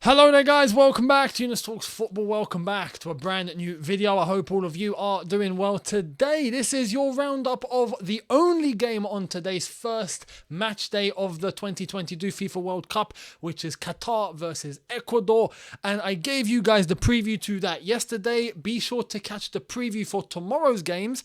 Hello there guys, welcome back to Younes Talks Football, welcome back to a brand new video. I hope all of you are doing well today. This is your roundup of the only game on today's first match day of the 2022 FIFA World Cup, which is Qatar versus Ecuador. And I gave you guys the preview to that yesterday. Be sure to catch the preview for tomorrow's games,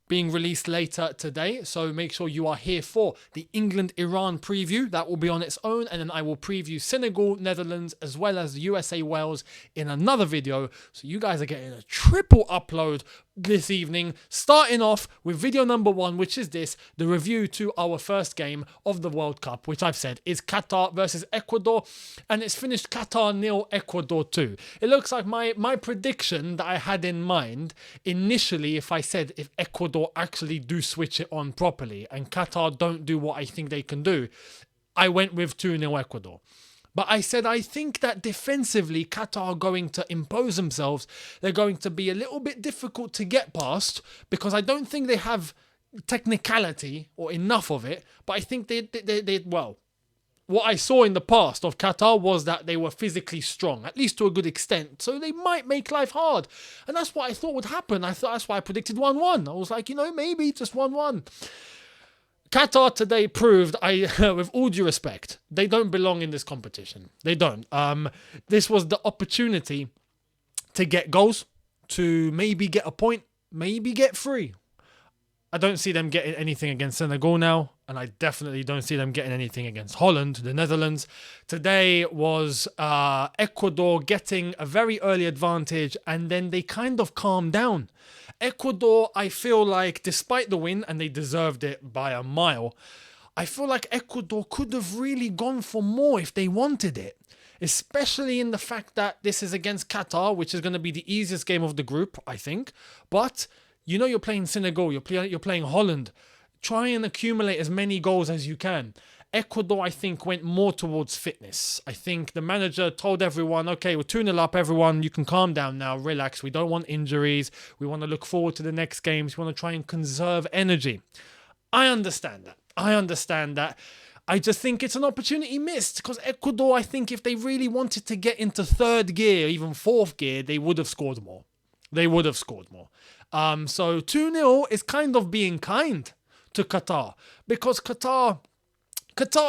being released later today, so make sure you are here for the England-Iran preview. That will be on its own, and then I will preview Senegal, Netherlands, as well as USA-Wales in another video. So you guys are getting a triple upload this evening, starting off with video number 1, which is this, the review to our first game of the World Cup, which I've said is Qatar versus Ecuador, and it's finished Qatar 0, Ecuador 2. It looks like my prediction that I had in mind initially, if I said if Ecuador actually do switch it on properly and Qatar don't do what I think they can do, I went with 2-0 Ecuador. But I said I think that defensively Qatar are going to impose themselves. They're going to be a little bit difficult to get past because I don't think they have technicality or enough of it. But I think well, what I saw in the past of Qatar was that they were physically strong, at least to a good extent. So they might make life hard. And that's what I thought would happen. That's why I predicted 1-1. I was like, maybe just 1-1. Qatar today proved, with all due respect, they don't belong in this competition. They don't. This was the opportunity to get goals, to maybe get a point, maybe get 3. I don't see them getting anything against Senegal now, and I definitely don't see them getting anything against Holland, the Netherlands. Today was Ecuador getting a very early advantage, and then they kind of calmed down. Ecuador, I feel like, despite the win, and they deserved it by a mile, I feel like Ecuador could have really gone for more if they wanted it. Especially in the fact that this is against Qatar, which is going to be the easiest game of the group, I think. But you're playing Senegal, you're playing Holland. Try and accumulate as many goals as you can. Ecuador, I think, went more towards fitness. I think the manager told everyone, okay, we're 2-0 up, everyone, you can calm down now, relax. We don't want injuries. We want to look forward to the next games. We want to try and conserve energy. I understand that. I just think it's an opportunity missed because Ecuador, I think if they really wanted to get into third gear, even fourth gear, they would have scored more. So 2-0 is kind of being kind to Qatar because Qatar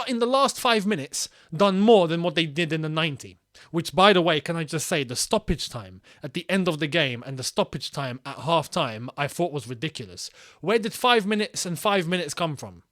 in the last 5 minutes done more than what they did in the 90. Which, by the way, can I just say, the stoppage time at the end of the game and the stoppage time at half time, I thought was ridiculous. Where did 5 minutes and 5 minutes come from?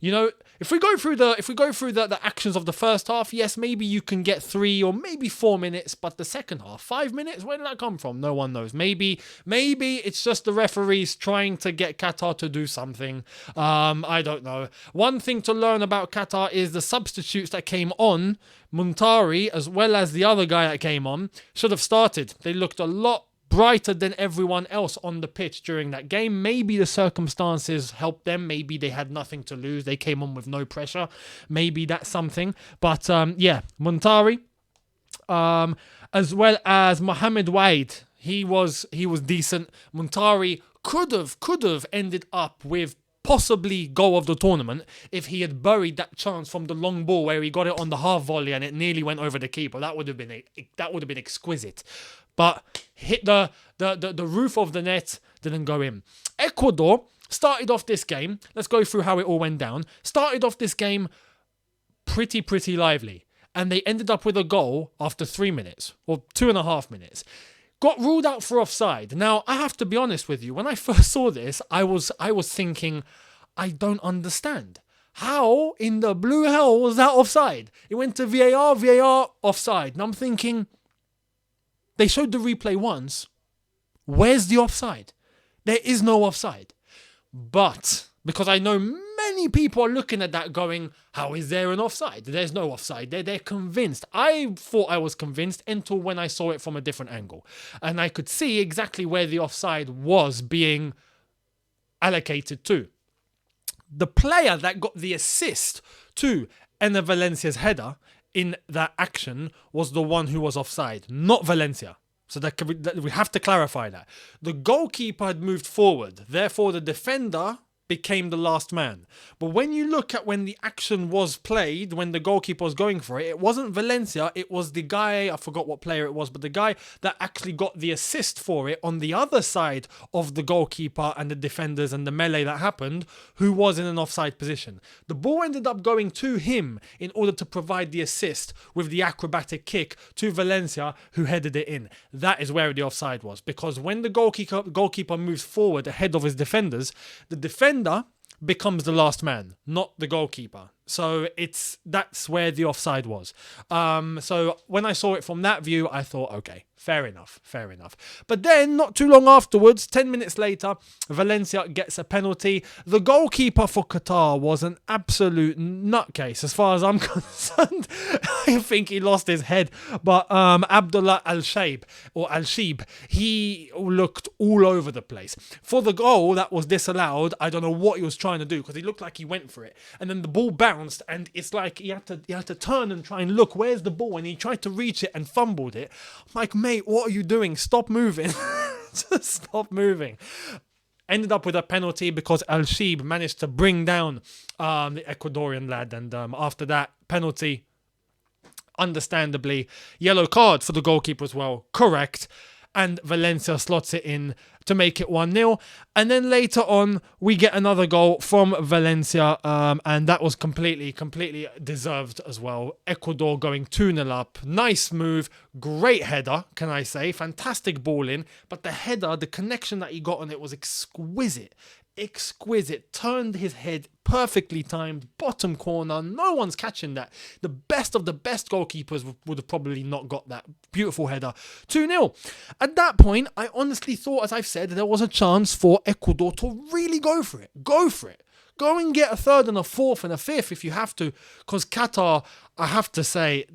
If we go through the actions of the first half, yes, maybe you can get 3 or maybe 4 minutes, but the second half, 5 minutes, where did that come from? No one knows. Maybe it's just the referees trying to get Qatar to do something. I don't know. One thing to learn about Qatar is the substitutes that came on, Muntari, as well as the other guy that came on, should have started. They looked a lot brighter than everyone else on the pitch during that game. Maybe the circumstances helped them. Maybe they had nothing to lose. They came on with no pressure. Maybe that's something. But Muntari, as well as Mohamed Wade, he was decent. Muntari could have ended up with possibly goal of the tournament if he had buried that chance from the long ball where he got it on the half volley and it nearly went over the keeper. That would have been exquisite. But hit the roof of the net, didn't go in. Ecuador started off this game. Let's go through how it all went down. Started off this game pretty lively. And they ended up with a goal after 3 minutes, or 2.5 minutes. Got ruled out for offside. Now, I have to be honest with you. When I first saw this, I was thinking, I don't understand. How in the blue hell was that offside? It went to VAR, offside. And I'm thinking, they showed the replay once. Where's the offside? There is no offside. But because I know many people are looking at that going, how is there an offside? There's no offside. They're convinced. I thought I was convinced until when I saw it from a different angle. And I could see exactly where the offside was being allocated to. The player that got the assist to Enner Valencia's header in that action was the one who was offside, not Valencia. So that we have to clarify that. The goalkeeper had moved forward. Therefore, the defender became the last man. But when you look at when the action was played, when the goalkeeper was going for it, it wasn't Valencia, it was the guy, I forgot what player it was, but the guy that actually got the assist for it on the other side of the goalkeeper and the defenders and the melee that happened, who was in an offside position. The ball ended up going to him in order to provide the assist with the acrobatic kick to Valencia, who headed it in. That is where the offside was, because when the goalkeeper moves forward ahead of his defenders, the defender becomes the last man, not the goalkeeper. So that's where the offside was. So when I saw it from that view, I thought, okay, fair enough. But then, not too long afterwards, 10 minutes later, Valencia gets a penalty. The goalkeeper for Qatar was an absolute nutcase, as far as I'm concerned. I think he lost his head. But Abdullah Al-Sheib, he looked all over the place. For the goal that was disallowed, I don't know what he was trying to do, because he looked like he went for it. And then the ball bounced, and it's like he had to turn and try and look, where's the ball? And he tried to reach it and fumbled it. I'm like, mate, what are you doing? Stop moving. Just stop moving. Ended up with a penalty because Al-Sheib managed to bring down the Ecuadorian lad. And after that penalty, understandably, yellow card for the goalkeeper as well. Correct. And Valencia slots it in to make it 1-0. And then later on, we get another goal from Valencia, and that was completely deserved as well. Ecuador going 2-0 up. Nice move. Great header, can I say. Fantastic ball in. But the header, the connection that he got on it was exquisite. Turned his head, perfectly timed, bottom corner. No one's catching that. The best of the best goalkeepers would have probably not got that. Beautiful header. 2-0. At that point, I honestly thought, as I've said, there was a chance for Ecuador to really go for it. Go and get a third and a fourth and a fifth if you have to. Because Qatar, I have to say,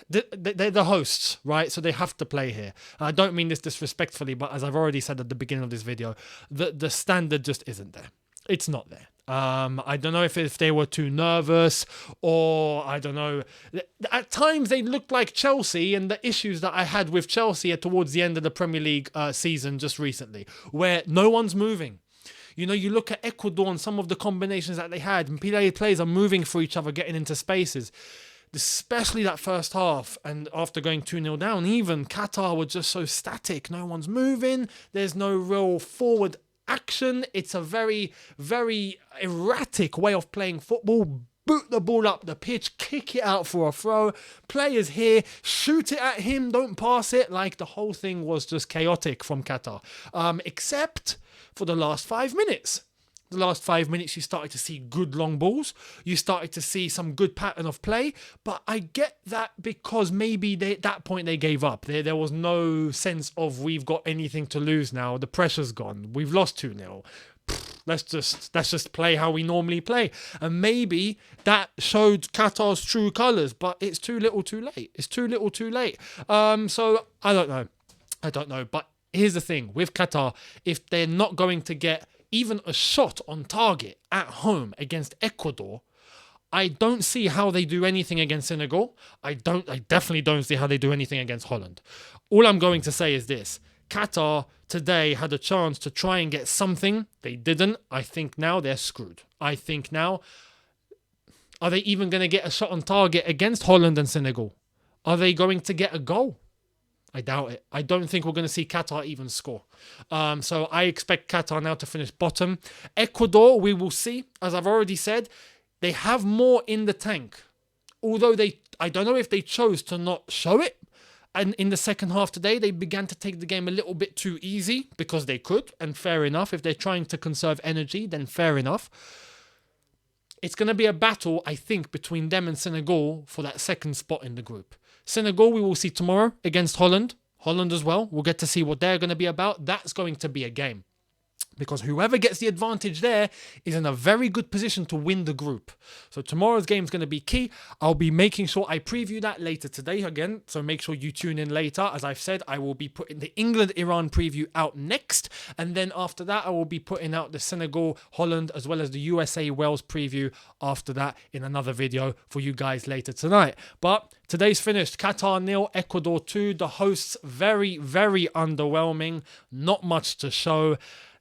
they're the hosts, right? So they have to play here. I don't mean this disrespectfully, but as I've already said at the beginning of this video, the standard just isn't there. It's not there. I don't know if they were too nervous, or I don't know. At times they looked like Chelsea, and the issues that I had with Chelsea towards the end of the Premier League season just recently, where no one's moving. You know, you look at Ecuador and some of the combinations that they had, and players are moving for each other, getting into spaces. Especially that first half, and after going 2-0 down, even Qatar were just so static. No one's moving. There's no real forward action. It's a very, very erratic way of playing football. Boot the ball up the pitch, kick it out for a throw. Players here, shoot it at him, don't pass it. Like, the whole thing was just chaotic from Qatar. Except for the last 5 minutes. The last 5 minutes, you started to see good long balls. You started to see some good pattern of play. But I get that because maybe at that point they gave up. There was no sense of, we've got anything to lose now. The pressure's gone. We've lost 2-0. Let's just play how we normally play. And maybe that showed Qatar's true colours. But it's too little too late. So I don't know. But here's the thing. With Qatar, if they're not going to get even a shot on target at home against Ecuador, I don't see how they do anything against Senegal. I definitely don't see how they do anything against Holland. All I'm going to say is this. Qatar today had a chance to try and get something. They didn't. I think now they're screwed. I think now, are they even going to get a shot on target against Holland and Senegal? Are they going to get a goal? I doubt it. I don't think we're going to see Qatar even score. So I expect Qatar now to finish bottom. Ecuador, we will see. As I've already said, they have more in the tank. Although I don't know if they chose to not show it. And in the second half today, they began to take the game a little bit too easy because they could. And fair enough. If they're trying to conserve energy, then fair enough. It's going to be a battle, I think, between them and Senegal for that second spot in the group. Senegal, we will see tomorrow against Holland. Holland as well. We'll get to see what they're going to be about. That's going to be a game. Because whoever gets the advantage there is in a very good position to win the group. So tomorrow's game is going to be key. I'll be making sure I preview that later today again. So make sure you tune in later. As I've said, I will be putting the England-Iran preview out next. And then after that, I will be putting out the Senegal-Holland as well as the USA-Wales preview after that in another video for you guys later tonight. But today's finished. Qatar 0, Ecuador 2. The hosts very, very underwhelming. Not much to show.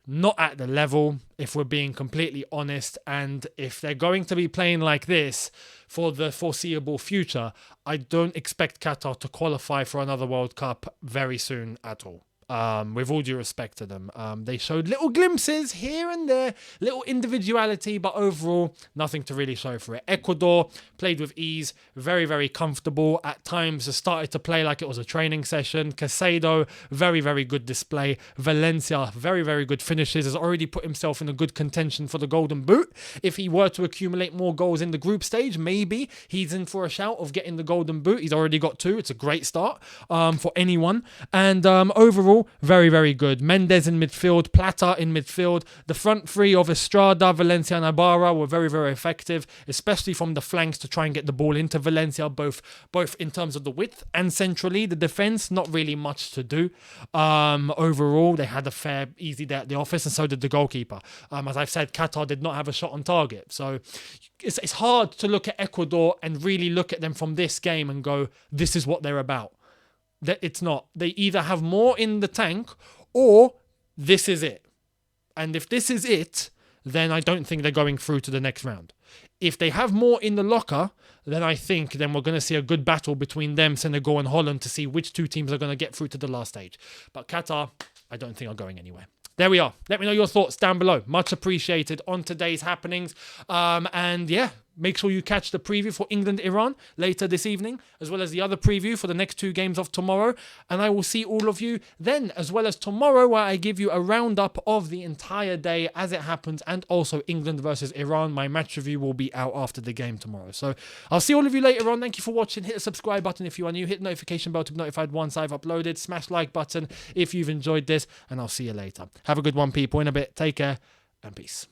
not at the level, if we're being completely honest. And if they're going to be playing like this for the foreseeable future, I don't expect Qatar to qualify for another World Cup very soon at all. With all due respect to them. They showed little glimpses here and there, little individuality, but overall, nothing to really show for it. Ecuador played with ease, very, very comfortable. At times, it started to play like it was a training session. Casado, very, very good display. Valencia, very, very good finishes. Has already put himself in a good contention for the Golden Boot. If he were to accumulate more goals in the group stage, maybe he's in for a shout of getting the Golden Boot. He's already got 2. It's a great start for anyone. And overall, very, very good. Mendes in midfield, Plata in midfield. The front three of Estrada, Valencia and Ibarra were very, very effective, especially from the flanks to try and get the ball into Valencia, both in terms of the width and centrally. The defence, not really much to do. Overall, they had a fair, easy day at the office, and so did the goalkeeper. As I've said, Qatar did not have a shot on target. So it's hard to look at Ecuador and really look at them from this game and go, this is what they're about. That it's not. They either have more in the tank or this is it. And if this is it, then I don't think they're going through to the next round. If they have more in the locker, then I think then we're going to see a good battle between them, Senegal and Holland, to see which 2 teams are going to get through to the last stage. But Qatar, I don't think are going anywhere. There we are. Let me know your thoughts down below. Much appreciated on today's happenings. And yeah, make sure you catch the preview for England-Iran later this evening, as well as the other preview for the next 2 games of tomorrow. And I will see all of you then, as well as tomorrow, where I give you a roundup of the entire day as it happens, and also England versus Iran. My match review will be out after the game tomorrow. So I'll see all of you later on. Thank you for watching. Hit the subscribe button if you are new. Hit the notification bell to be notified once I've uploaded. Smash like button if you've enjoyed this, and I'll see you later. Have a good one, people. In a bit. Take care and peace.